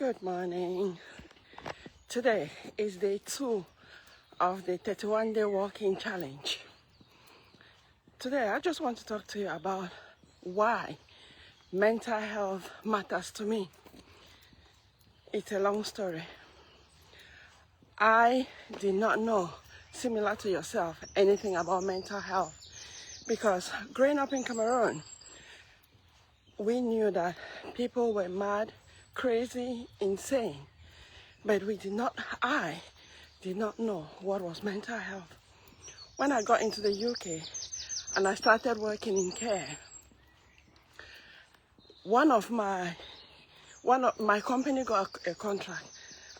Good morning. Today is day 2 of the 31-day walking challenge. Today I just want to talk to you about why mental health matters to me. It's a long story. I did not know, similar to yourself, anything about mental health because growing up in Cameroon, we knew that people were mad, crazy, insane, but I did not know what was mental health. When I got into the UK and I started working in care, one of my company got a contract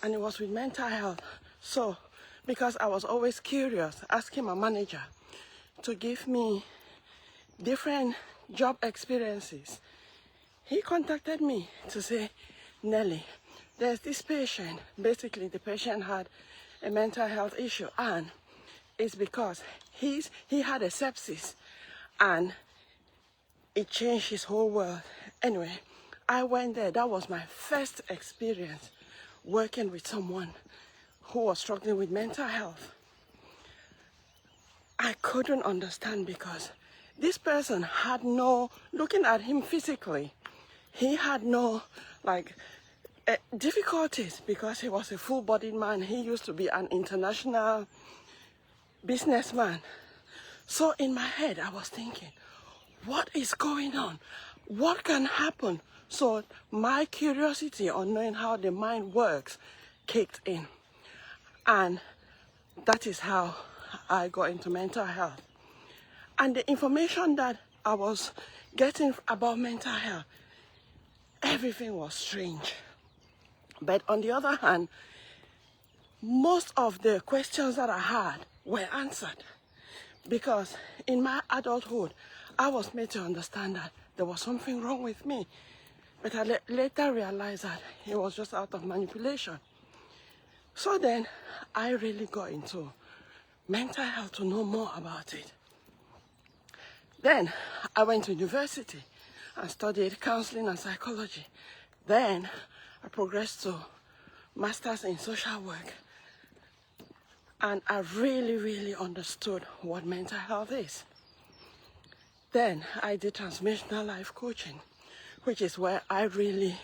and it was with mental health. So because I was always curious, asking my manager to give me different job experiences, he contacted me to say, Nelly, there's this patient. Basically, the patient had a mental health issue, and it's because he had a sepsis, and it changed his whole world. Anyway, I went there. That was my first experience working with someone who was struggling with mental health. I couldn't understand because this person had no, looking at him physically, he had no difficulties because he was a full-bodied man. He used to be an international businessman. So in my head, I was thinking, what is going on? What can happen? So my curiosity on knowing how the mind works kicked in. And that is how I got into mental health. And the information that I was getting about mental health, everything was strange. But on the other hand, most of the questions that I had were answered because in my adulthood, I was made to understand that there was something wrong with me. But I later realized that it was just out of manipulation. So then I really got into mental health to know more about it. Then I went to university and studied counseling and psychology. Then I progressed to Masters in Social Work. And I really understood what mental health is. Then I did transformational life coaching, which is where I really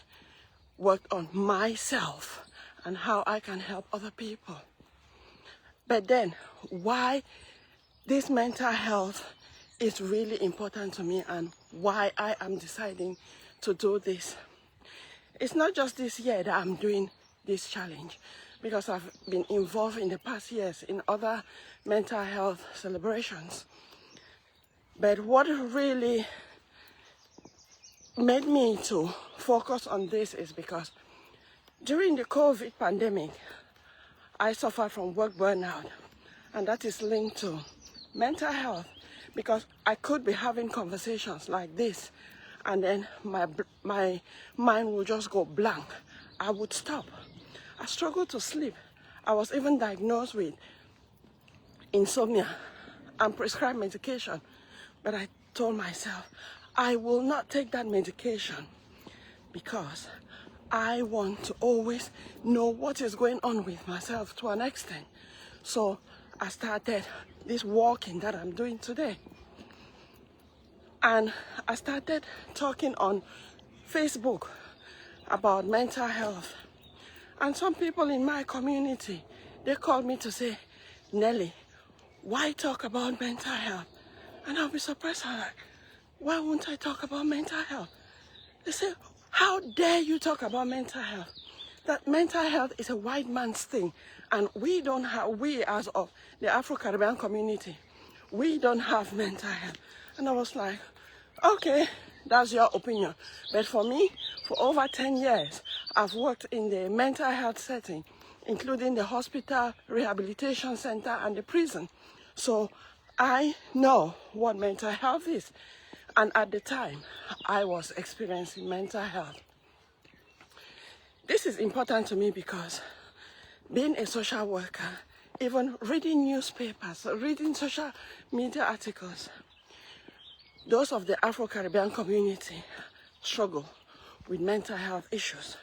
worked on myself and how I can help other people. But then why this mental health is really important to me and why I am deciding to do this. It's not just this year that I'm doing this challenge, because I've been involved in the past years in other mental health celebrations. But what really made me to focus on this is because during the COVID pandemic, I suffered from work burnout, and that is linked to mental health because I could be having conversations like this and then my mind would just go blank. I would stop. I struggled to sleep. I was even diagnosed with insomnia and prescribed medication. But I told myself, I will not take that medication because I want to always know what is going on with myself to an extent. So I started this walking that I'm doing today. And I started talking on Facebook about mental health. And some people in my community, they called me to say, Nelly, why talk about mental health? And I'll be surprised, I'm like, why won't I talk about mental health? They say, how dare you talk about mental health? That mental health is a white man's thing. And we as of the Afro-Caribbean community, we don't have mental health. And I was like, okay, that's your opinion. But for me, for over 10 years, I've worked in the mental health setting, including the hospital, rehabilitation center, and the prison. So I know what mental health is. And at the time, I was experiencing mental health. This is important to me because being a social worker, even reading newspapers, reading social media articles, those of the Afro-Caribbean community struggle with mental health issues.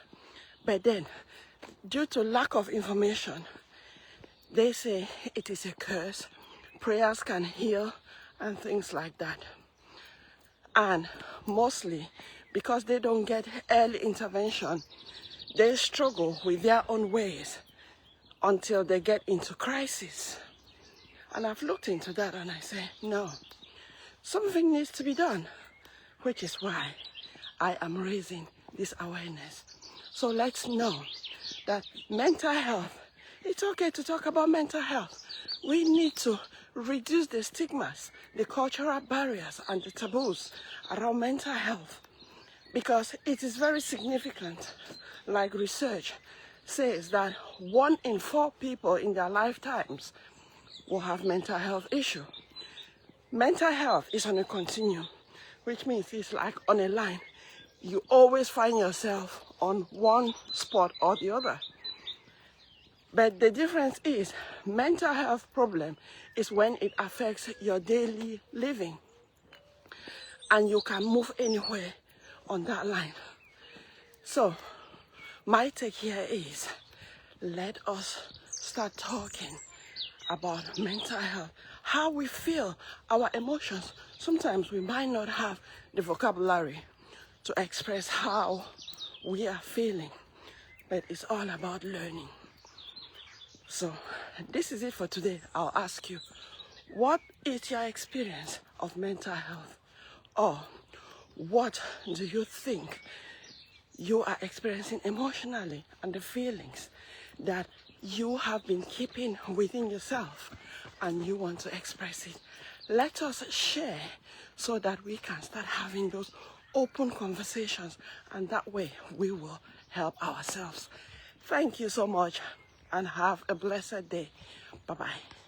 But then, due to lack of information, they say it is a curse, prayers can heal, and things like that. And mostly because they don't get early intervention, they struggle with their own ways until they get into crisis. And I've looked into that and I say, no, something needs to be done, which is why I am raising this awareness. So let's know that mental health, it's okay to talk about mental health. We need to reduce the stigmas, the cultural barriers, and the taboos around mental health, because it is very significant. Like research says that 1 in 4 people in their lifetimes will have mental health issue. Mental health is on a continuum, which means it's like on a line. You always find yourself on one spot or the other. But the difference is mental health problem is when it affects your daily living and you can move anywhere on that line. So my take here is, let us start talking about mental health, how we feel, our emotions. Sometimes we might not have the vocabulary to express how we are feeling, but it's all about learning. So this is it for today. I'll ask you, what is your experience of mental health? Or what do you think you are experiencing emotionally, and the feelings that you have been keeping within yourself and you want to express it? Let us share so that we can start having those open conversations, and that way we will help ourselves. Thank you so much and have a blessed day. Bye-bye.